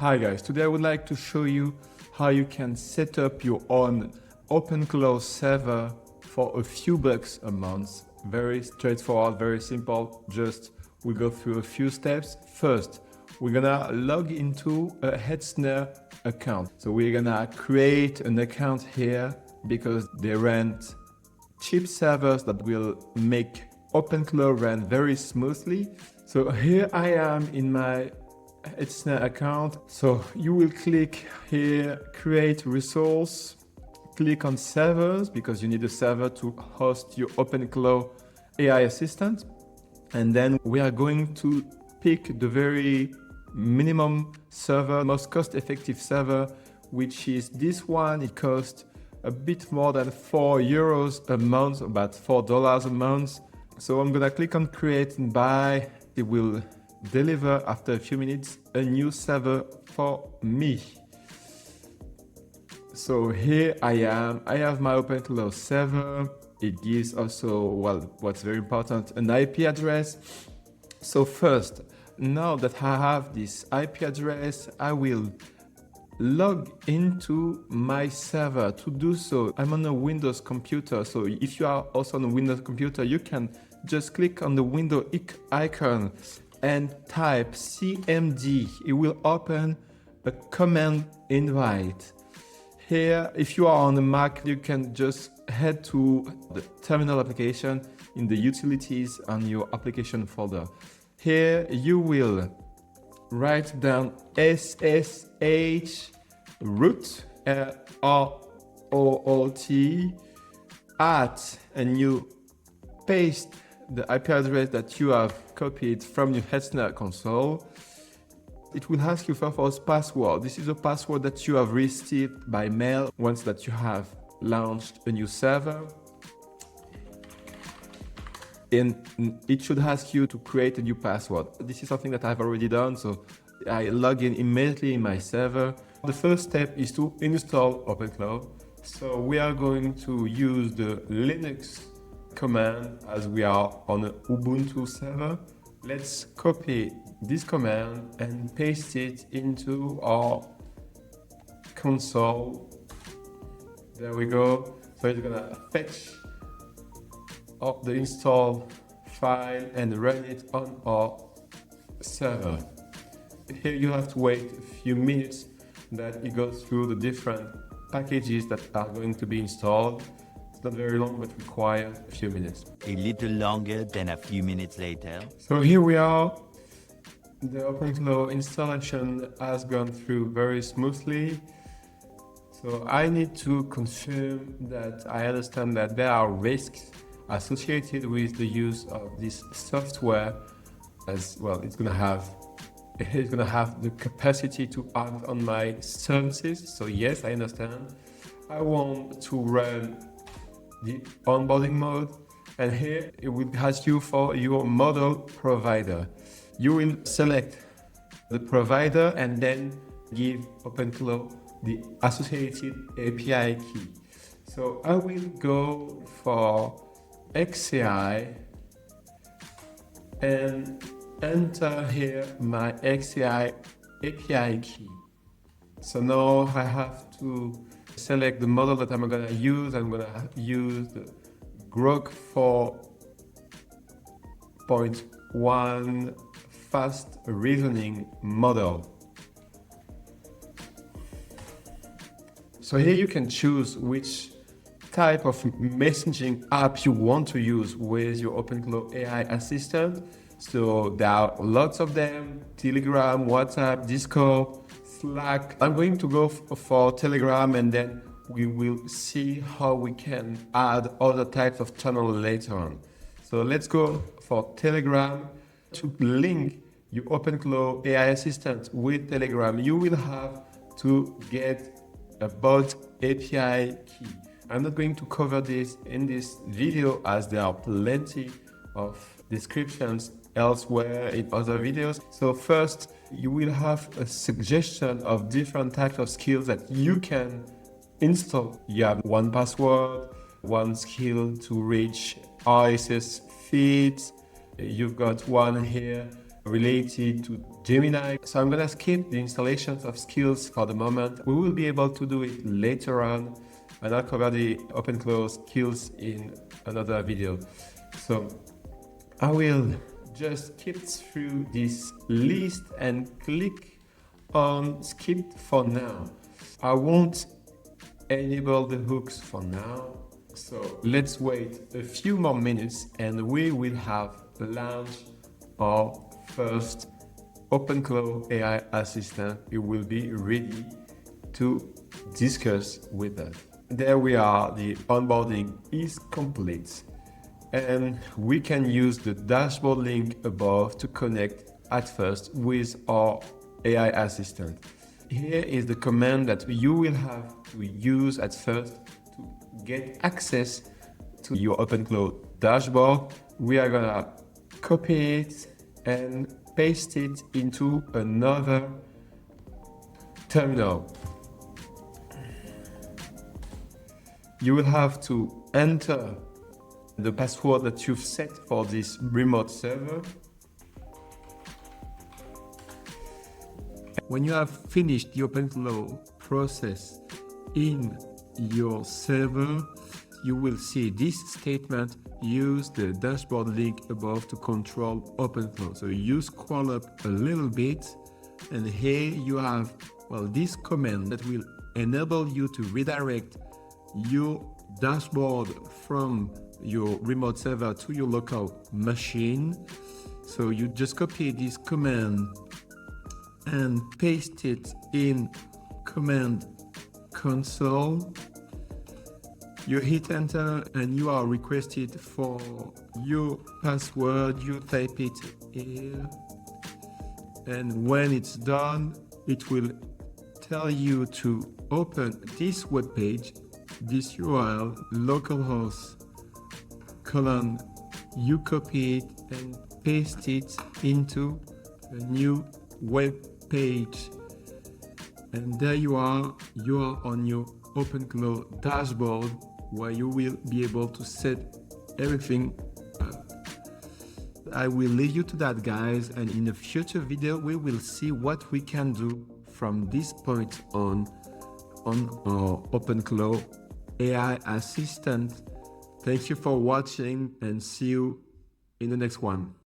Hi guys, today I would like to show you how you can set up your own OpenClaw server for a few bucks a month. Very straightforward, very simple. Just we go through a few steps. First, we're gonna log into a Hetzner account. So we're gonna create an account here because they rent cheap servers that will make OpenClaw run very smoothly. So here I am in my Hetzner account. So you will click here, create resource, click on servers because you need a server to host your OpenClaw AI assistant. And then we are going to pick the very minimum server, most cost-effective server, which is this one. It costs a bit more than €4 a month, about $4 a month. So I'm gonna click on create and buy. It will deliver after a few minutes a new server for me. So here I am. I have my OpenClaw server. It gives also, well, what's very important, an IP address. So first, now that I have this IP address, I will log into my server. To do so, I'm on a Windows computer. So if you are also on a Windows computer, you can just click on the window icon and type cmd. It will open a command invite. Here, if you are on a Mac, you can just head to the terminal application in the utilities on your application folder. Here you will write down SSH root, ROOT, at, and you paste the IP address that you have copied from your Hetzner console. It will ask you for a password. This is a password that you have received by mail once that you have launched a new server. And it should ask you to create a new password. This is something that I've already done, so I log in immediately in my server. The first step is to install OpenClaw. So we are going to use the Linux command as we are on an Ubuntu server. Let's copy this command and paste it into our console. There we go. So it's gonna fetch up the install file and run it on our server. Here you have to wait a few minutes that it goes through the different packages that are going to be installed. It's not very long, but requires a few minutes. A little longer than a few minutes later. So here we are. The OpenClaw installation has gone through very smoothly. So I need to confirm that I understand that there are risks associated with the use of this software, as well. It's gonna have the capacity to act on my services. So yes, I understand. I want to run the onboarding mode, and here it will ask you for your model provider. You will select the provider and then give OpenClaw the associated API key. So I will go for XCI and enter here my XCI API key. So now I have to select the model that I'm gonna use. I'm gonna use the Grok 4.1 fast reasoning model. So here you can choose which type of messaging app you want to use with your OpenClaw AI assistant. So there are lots of them: Telegram, WhatsApp, Discord, Slack. I'm going to go for Telegram, and then we will see how we can add other types of channels later on. So let's go for Telegram. To link your OpenClaw AI assistant with Telegram, you will have to get a bot API key. I'm not going to cover this in this video as there are plenty of descriptions elsewhere in other videos. So first, you will have a suggestion of different types of skills that you can install. You have one password, one skill to reach RSS feeds. You've got one here related to Gemini. So I'm gonna skip the installation of skills for the moment. We will be able to do it later on, and I'll cover the OpenClaw skills in another video. So I will just skip through this list and click on skip for now. I won't enable the hooks for now. So let's wait a few more minutes and we will have launched our first OpenClaw AI assistant. It will be ready to discuss with us. There we are, the onboarding is complete. And we can use the dashboard link above to connect at first with our AI assistant. Here is the command that you will have to use at first to get access to your OpenClaw dashboard. We are gonna copy it and paste it into another terminal. You will have to enter the password that you've set for this remote server. When you have finished the OpenClaw process in your server, you will see this statement: use the dashboard link above to control OpenClaw. So you scroll up a little bit and here you have, well, this command that will enable you to redirect your dashboard from your remote server to your local machine. So you just copy this command and paste it in command console. You hit enter and you are requested for your password. You type it here, and when it's done, it will tell you to open this web page, this URL, localhost : you copy it and paste it into a new web page, and there you are on your OpenClaw dashboard, where you will be able to set everything up. I will leave you to that, guys, and in a future video we will see what we can do from this point on our OpenClaw AI assistant. Thank you for watching and see you in the next one.